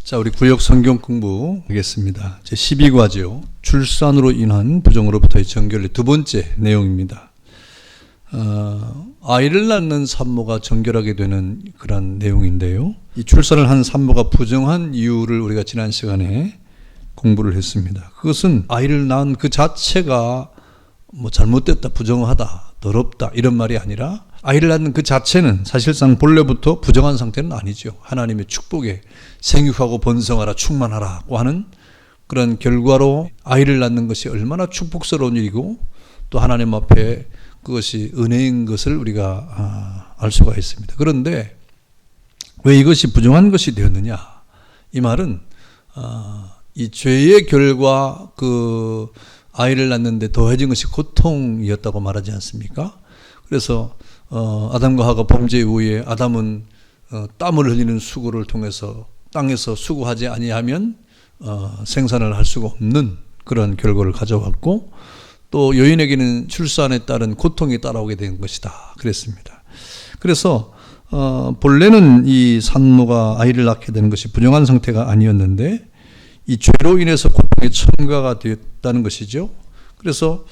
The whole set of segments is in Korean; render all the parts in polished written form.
자, 우리 구역 성경 공부하겠습니다. 제 12과죠. 출산으로 인한 부정으로부터의 정결의 두 번째 내용입니다. 아이를 낳는 산모가 정결하게 되는 그런 내용인데요. 이 출산을 한 산모가 부정한 이유를 우리가 지난 시간에 공부를 했습니다. 그것은 아이를 낳은 그 자체가 뭐 잘못됐다, 부정하다, 더럽다 이런 말이 아니라 아이를 낳는 그 자체는 사실상 본래부터 부정한 상태는 아니죠. 하나님의 축복에 생육하고 번성하라 충만하라고 하는 그런 결과로 아이를 낳는 것이 얼마나 축복스러운 일이고 또 하나님 앞에 그것이 은혜인 것을 우리가 알 수가 있습니다. 그런데 왜 이것이 부정한 것이 되었느냐? 이 말은 이 죄의 결과 그 아이를 낳는데 더해진 것이 고통이었다고 말하지 않습니까? 그래서 아담과 하가 범죄 이후에 아담은 땀을 흘리는 수고를 통해서 땅에서 수고하지 아니하면 생산을 할 수가 없는 그런 결과를 가져왔고 또 여인에게는 출산에 따른 고통이 따라오게 된 것이다 그랬습니다. 그래서 본래는 이 산모가 아이를 낳게 되는 것이 부정한 상태가 아니었는데 이 죄로 인해서 고통에 첨가가 되었다는 것이죠. 그래서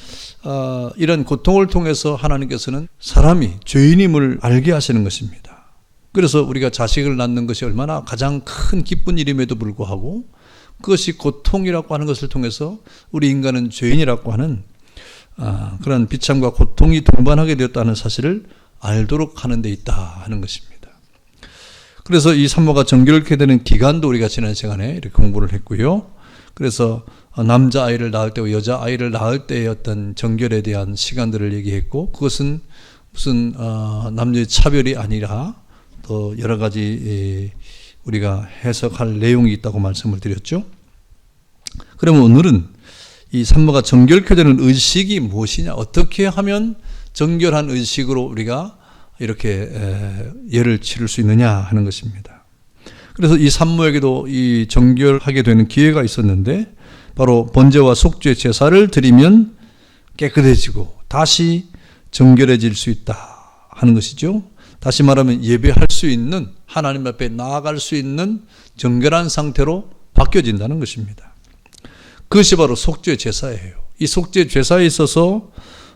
이런 고통을 통해서 하나님께서는 사람이 죄인임을 알게 하시는 것입니다. 그래서 우리가 자식을 낳는 것이 얼마나 가장 큰 기쁜 일임에도 불구하고 그것이 고통이라고 하는 것을 통해서 우리 인간은 죄인이라고 하는 그런 비참과 고통이 동반하게 되었다는 사실을 알도록 하는 데 있다 하는 것입니다. 그래서 이 산모가 정결케 되는 기간도 우리가 지난 시간에 이렇게 공부를 했고요. 그래서 남자아이를 낳을 때와 여자아이를 낳을 때의 어떤 정결에 대한 시간들을 얘기했고 그것은 무슨 남녀의 차별이 아니라 또 여러 가지 우리가 해석할 내용이 있다고 말씀을 드렸죠. 그러면 오늘은 이 산모가 정결케 되는 의식이 무엇이냐, 어떻게 하면 정결한 의식으로 우리가 이렇게 예를 치를 수 있느냐 하는 것입니다. 그래서 이 산모에게도 이 정결하게 되는 기회가 있었는데 바로 번제와 속죄 제사를 드리면 깨끗해지고 다시 정결해질 수 있다 하는 것이죠. 다시 말하면 예배할 수 있는, 하나님 앞에 나아갈 수 있는 정결한 상태로 바뀌어진다는 것입니다. 그것이 바로 속죄 제사예요. 이 속죄 제사에 있어서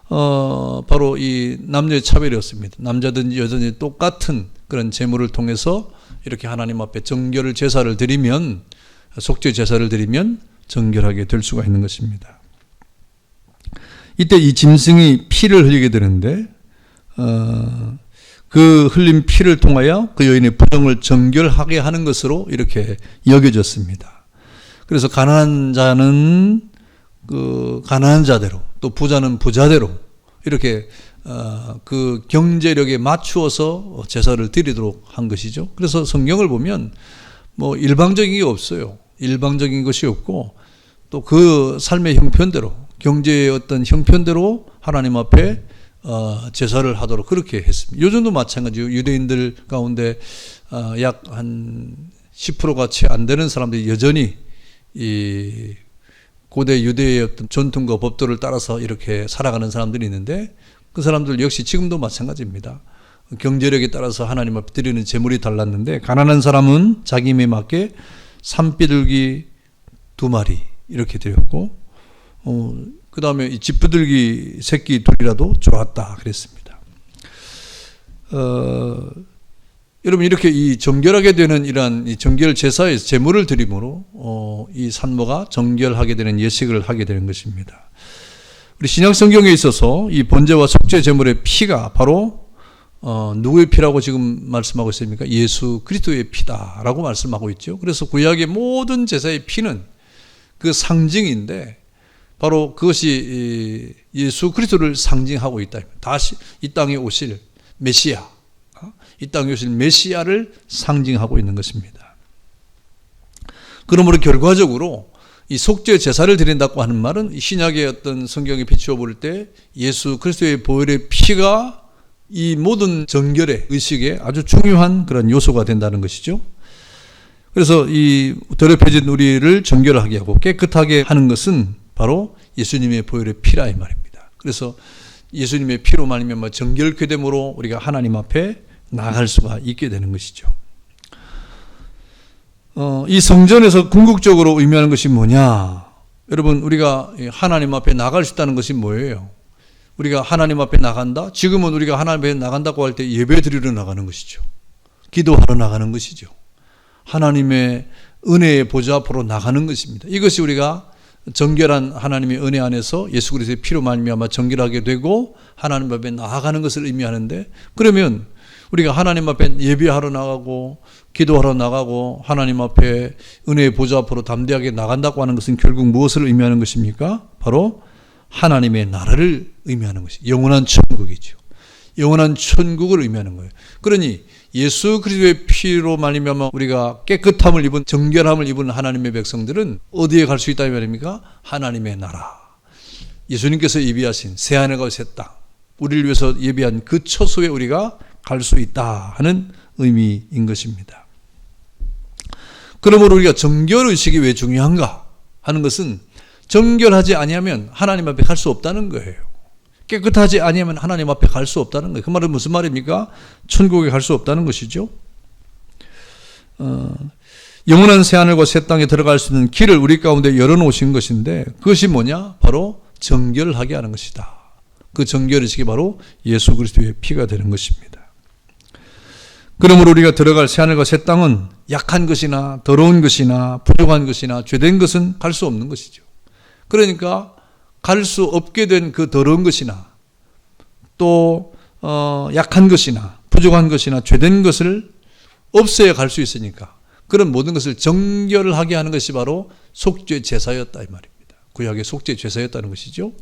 바로 이 남녀의 차별이 없습니다. 남자든지 여자든지 똑같은 그런 제물을 통해서 이렇게 하나님 앞에 정결을 제사를 드리면, 속죄 제사를 드리면 정결하게 될 수가 있는 것입니다. 이때 이 짐승이 피를 흘리게 되는데 그 흘린 피를 통하여 그 여인의 부정을 정결하게 하는 것으로 이렇게 여겨졌습니다. 그래서 가난한 자는 그 가난한 자대로 또 부자는 부자대로 이렇게 그 경제력에 맞추어서 제사를 드리도록 한 것이죠. 그래서 성경을 보면 뭐 일방적인 게 없어요. 일방적인 것이 없고 또 그 삶의 형편대로, 경제의 어떤 형편대로 하나님 앞에 제사를 하도록 그렇게 했습니다. 요즘도 마찬가지요. 유대인들 가운데 약 한 10%가 채 안 되는 사람들이 여전히 이 고대 유대의 어떤 전통과 법도를 따라서 이렇게 살아가는 사람들이 있는데 그 사람들 역시 지금도 마찬가지입니다. 경제력에 따라서 하나님 앞에 드리는 제물이 달랐는데 가난한 사람은 자기 힘에 맞게 산비둘기 2마리 이렇게 드렸고 그 다음에 이 집부들기 새끼 2이라도 좋았다 그랬습니다. 여러분 이렇게 이 정결하게 되는 이러한 이 정결 제사에서 제물을 드림으로 이 산모가 정결하게 되는 예식을 하게 되는 것입니다. 우리 신약 성경에 있어서 이 번제와 속죄 제물의 피가 바로 누구의 피라고 지금 말씀하고 있습니까? 예수 그리스도의 피다라고 말씀하고 있죠. 그래서 구약의 모든 제사의 피는 그 상징인데 바로 그것이 예수 그리스도를 상징하고 있다. 다시 이 땅에 오실 메시아, 이 땅에 오실 메시아를 상징하고 있는 것입니다. 그러므로 결과적으로 이 속죄 제사를 드린다고 하는 말은 신약의 어떤 성경에 비추어 볼 때 예수 그리스도의 보혈의 피가 이 모든 정결의 의식에 아주 중요한 그런 요소가 된다는 것이죠. 그래서 이 더럽혀진 우리를 정결하게 하고 깨끗하게 하는 것은 바로 예수님의 보혈의 피라 이 말입니다. 그래서 예수님의 피로 말미암아 정결케 됨으로 우리가 하나님 앞에 나아갈 수가 있게 되는 것이죠. 이 성전에서 궁극적으로 의미하는 것이 뭐냐? 여러분, 우리가 하나님 앞에 나갈 수 있다는 것이 뭐예요? 우리가 하나님 앞에 나간다? 지금은 우리가 하나님 앞에 나간다고 할 때 예배 드리러 나가는 것이죠. 기도하러 나가는 것이죠. 하나님의 은혜의 보좌 앞으로 나가는 것입니다. 이것이 우리가 정결한 하나님의 은혜 안에서 예수 그리스도의 피로 말미암아 정결하게 되고 하나님 앞에 나아가는 것을 의미하는데, 그러면 우리가 하나님 앞에 예배하러 나가고 기도하러 나가고 하나님 앞에 은혜의 보좌 앞으로 담대하게 나간다고 하는 것은 결국 무엇을 의미하는 것입니까? 바로 하나님의 나라를 의미하는 것이 영원한 천국이죠. 영원한 천국을 의미하는 거예요. 그러니 예수 그리스도의 피로 말미암아 우리가 깨끗함을 입은 정결함을 입은 하나님의 백성들은 어디에 갈 수 있다 이 말입니까? 하나님의 나라, 예수님께서 예비하신 새하늘과 새 땅, 우리를 위해서 예비한 그 처소에 우리가 갈 수 있다 하는 의미인 것입니다. 그러므로 우리가 정결의식이 왜 중요한가 하는 것은 정결하지 아니하면 하나님 앞에 갈 수 없다는 거예요. 깨끗하지 아니하면 하나님 앞에 갈 수 없다는 거예요. 그 말은 무슨 말입니까? 천국에 갈 수 없다는 것이죠. 영원한 새하늘과 새 땅에 들어갈 수 있는 길을 우리 가운데 열어놓으신 것인데, 그것이 뭐냐? 바로 정결하게 하는 것이다. 그 정결의식이 바로 예수 그리스도의 피가 되는 것입니다. 그러므로 우리가 들어갈 새하늘과 새 땅은 약한 것이나 더러운 것이나 부족한 것이나 죄된 것은 갈 수 없는 것이죠. 그러니까 갈 수 없게 된 그 더러운 것이나 또 약한 것이나 부족한 것이나 죄된 것을 없애야 갈 수 있으니까 그런 모든 것을 정결하게 하는 것이 바로 속죄 제사였다 이 말입니다. 구약의 속죄 제사였다는 것이죠.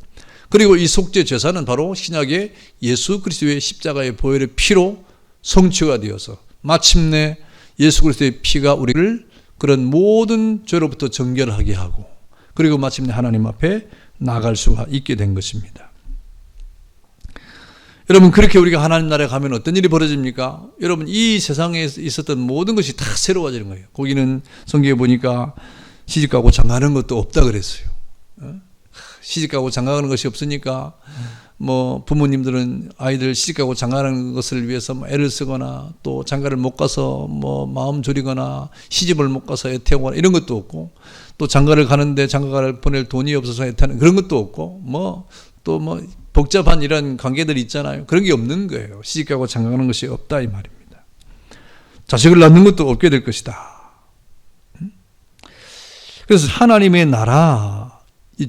그리고 이 속죄 제사는 바로 신약의 예수 그리스도의 십자가의 보혈의 피로 성취가 되어서 마침내 예수 그리스도의 피가 우리를 그런 모든 죄로부터 정결하게 하고, 그리고 마침내 하나님 앞에 나갈 수가 있게 된 것입니다. 여러분, 그렇게 우리가 하나님 나라에 가면 어떤 일이 벌어집니까? 여러분, 이 세상에 있었던 모든 것이 다 새로워지는 거예요. 거기는 성경에 보니까 시집가고 장가하는 것도 없다 그랬어요. 시집가고 장가가는 것이 없으니까 뭐 부모님들은 아이들 시집가고 장가가는 것을 위해서 애를 쓰거나 또 장가를 못 가서 뭐 마음 졸이거나 시집을 못 가서 애태우거나 이런 것도 없고, 또 장가를 가는데 장가를 보낼 돈이 없어서 애태우는 그런 것도 없고, 또 복잡한 이런 관계들이 있잖아요. 그런 게 없는 거예요. 시집가고 장가가는 것이 없다 이 말입니다. 자식을 낳는 것도 없게 될 것이다. 그래서 하나님의 나라,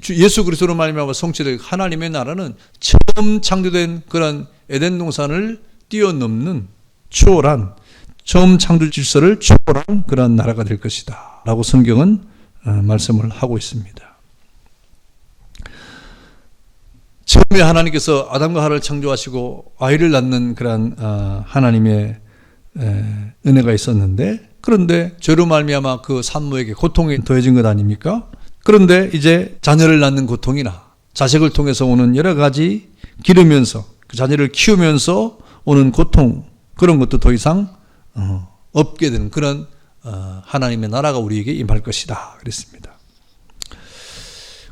예수 그리스도로 말미암아 성취될 하나님의 나라는 처음 창조된 그런 에덴 동산을 뛰어넘는 초월한, 처음 창조 질서를 초월한 그런 나라가 될 것이다 라고 성경은 말씀을 하고 있습니다. 처음에 하나님께서 아담과 하와를 창조하시고 아이를 낳는 그런 하나님의 은혜가 있었는데, 그런데 죄로 말미암아 그 산모에게 고통이 더해진 것 아닙니까? 그런데 이제 자녀를 낳는 고통이나 자식을 통해서 오는 여러 가지 기르면서 그 자녀를 키우면서 오는 고통, 그런 것도 더 이상 없게 되는 그런 하나님의 나라가 우리에게 임할 것이다 그랬습니다.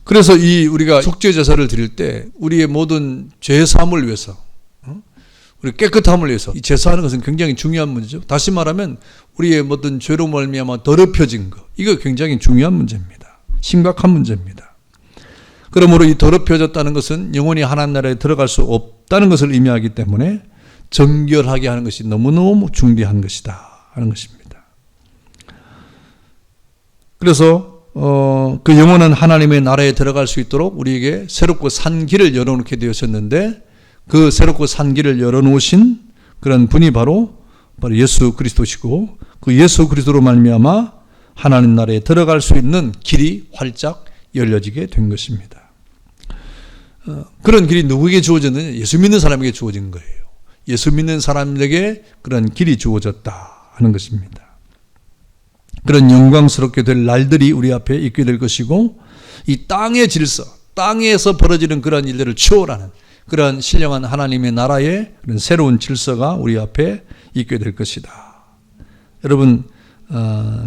그래서 우리가 속죄 제사를 드릴 때 우리의 모든 죄 사함을 위해서, 우리 깨끗함을 위해서 이 제사하는 것은 굉장히 중요한 문제죠. 다시 말하면 우리의 모든 죄로 말미암아 더럽혀진 것, 이거 굉장히 중요한 문제입니다. 심각한 문제입니다. 그러므로 이 더럽혀졌다는 것은 영원히 하나님 나라에 들어갈 수 없다는 것을 의미하기 때문에 정결하게 하는 것이 너무너무 중대한 것이다 하는 것입니다. 그래서 그 영원한 하나님의 나라에 들어갈 수 있도록 우리에게 새롭고 산 길을 열어놓게 되었었는데, 그 새롭고 산 길을 열어놓으신 그런 분이 바로 예수 그리스도시고, 그 예수 그리스도로 말미암아 하나님 나라에 들어갈 수 있는 길이 활짝 열려지게 된 것입니다. 그런 길이 누구에게 주어졌느냐? 예수 믿는 사람에게 주어진 거예요. 예수 믿는 사람에게 그런 길이 주어졌다 하는 것입니다. 그런 영광스럽게 될 날들이 우리 앞에 있게 될 것이고, 이 땅의 질서, 땅에서 벌어지는 그런 일들을 초월하는 그런 신령한 하나님의 나라의 그런 새로운 질서가 우리 앞에 있게 될 것이다. 여러분,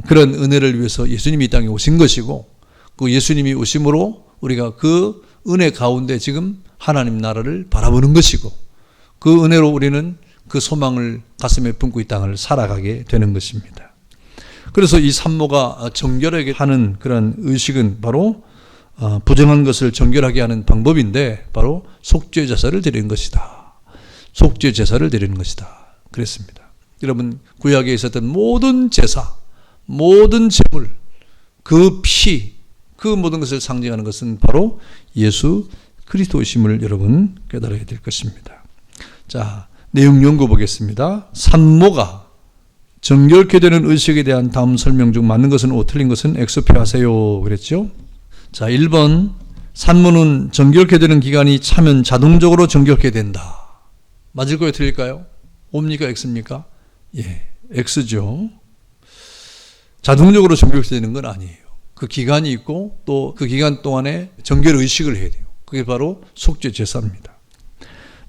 그런 은혜를 위해서 예수님이 이 땅에 오신 것이고, 그 예수님이 오심으로 우리가 그 은혜 가운데 지금 하나님 나라를 바라보는 것이고, 그 은혜로 우리는 그 소망을 가슴에 품고 이 땅을 살아가게 되는 것입니다. 그래서 이 산모가 정결하게 하는 그런 의식은 바로 부정한 것을 정결하게 하는 방법인데 바로 속죄 제사를 드리는 것이다. 속죄 제사를 드리는 것이다. 그랬습니다. 여러분, 구약에 있었던 모든 제사, 모든 제물, 그 피, 그 모든 것을 상징하는 것은 바로 예수 그리스도이심을 여러분 깨달아야 될 것입니다. 자, 내용 연구 보겠습니다. 산모가 정결케 되는 의식에 대한 다음 설명 중 맞는 것은 O, 틀린 것은 X표 하세요. 그랬죠? 자, 1번, 산모는 정결케 되는 기간이 차면 자동적으로 정결케 된다. 맞을 거예요? 틀릴까요? O입니까? X입니까? 예, X죠. 자동적으로 정결케 되는 건 아니에요. 그 기간이 있고 또 그 기간 동안에 정결 의식을 해야 돼요. 그게 바로 속죄 제사입니다.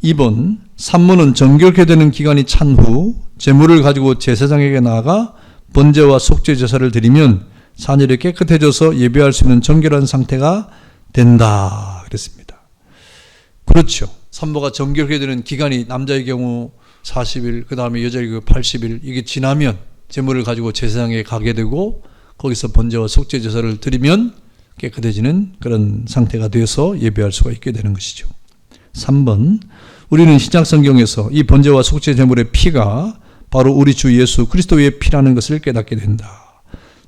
2번, 산모는 정결케 되는 기간이 찬 후 제물을 가지고 제사장에게 나아가 번제와 속죄 제사를 드리면 산혈이 깨끗해져서 예배할 수 있는 정결한 상태가 된다. 그랬습니다. 그렇죠. 산모가 정결케 되는 기간이 남자의 경우 40일, 그 다음에 여자의 경우 80일, 이게 지나면 제물을 가지고 제사장에 가게 되고 거기서 번제와 속죄 제사를 드리면 깨끗해지는 그런 상태가 되어서 예배할 수가 있게 되는 것이죠. 3번, 우리는 신약 성경에서 이 번제와 속죄 제물의 피가 바로 우리 주 예수 그리스도의 피라는 것을 깨닫게 된다.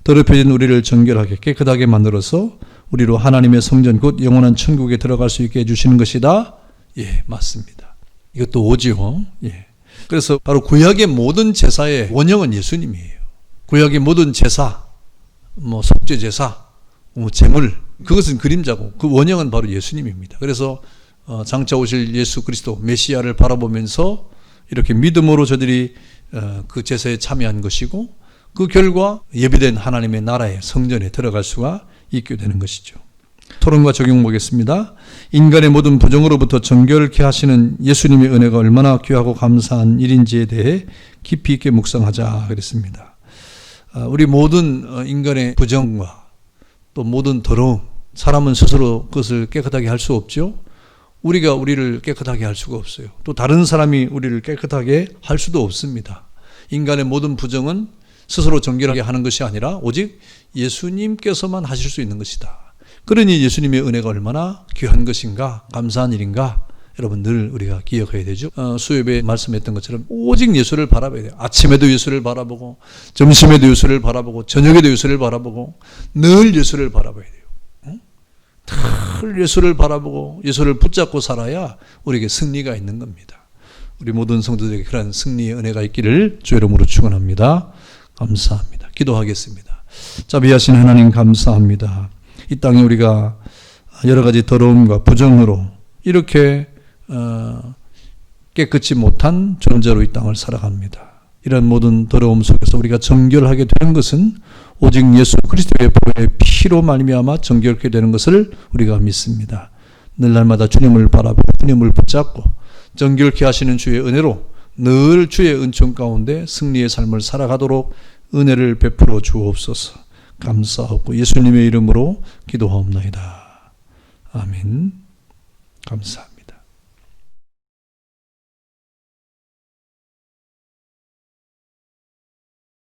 더럽혀진 우리를 정결하게 깨끗하게 만들어서 우리로 하나님의 성전 곧 영원한 천국에 들어갈 수 있게 해주시는 것이다. 예, 맞습니다. 이것도 오지요. 예. 그래서 바로 구약의 모든 제사의 원형은 예수님이에요. 구약의 모든 제사, 속죄 제사, 제물, 그것은 그림자고 그 원형은 바로 예수님입니다. 그래서 장차 오실 예수 그리스도 메시아를 바라보면서 이렇게 믿음으로 저들이 그 제사에 참여한 것이고 그 결과 예비된 하나님의 나라의 성전에 들어갈 수가 있게 되는 것이죠. 토론과 적용 보겠습니다. 인간의 모든 부정으로부터 정결케 하시는 예수님의 은혜가 얼마나 귀하고 감사한 일인지에 대해 깊이 있게 묵상하자 그랬습니다. 우리 모든 인간의 부정과 또 모든 더러움, 사람은 스스로 그것을 깨끗하게 할 수 없죠. 우리가 우리를 깨끗하게 할 수가 없어요. 또 다른 사람이 우리를 깨끗하게 할 수도 없습니다. 인간의 모든 부정은 스스로 정결하게 하는 것이 아니라 오직 예수님께서만 하실 수 있는 것이다. 그러니 예수님의 은혜가 얼마나 귀한 것인가, 감사한 일인가, 여러분 늘 우리가 기억해야 되죠. 수요일에 말씀했던 것처럼 오직 예수를 바라봐야 돼요. 아침에도 예수를 바라보고 점심에도 예수를 바라보고 저녁에도 예수를 바라보고 늘 예수를 바라봐야 돼요. 늘 예수를 바라보고 예수를 붙잡고 살아야 우리에게 승리가 있는 겁니다. 우리 모든 성도들에게 그런 승리의 은혜가 있기를 주 이름으로 축원합니다. 감사합니다. 기도하겠습니다. 자비하신 하나님 감사합니다. 이 땅에 우리가 여러 가지 더러움과 부정으로 이렇게 깨끗이 못한 존재로 이 땅을 살아갑니다. 이런 모든 더러움 속에서 우리가 정결하게 되는 것은 오직 예수 그리스도의 보혈의 피로 말미암아 정결케 되는 것을 우리가 믿습니다. 늘 날마다 주님을 바라보고 주님을 붙잡고 정결케 하시는 주의 은혜로 늘 주의 은총 가운데 승리의 삶을 살아가도록 은혜를 베풀어 주옵소서. 감사하고 예수님의 이름으로 기도하옵나이다. 아멘. 감사합니다.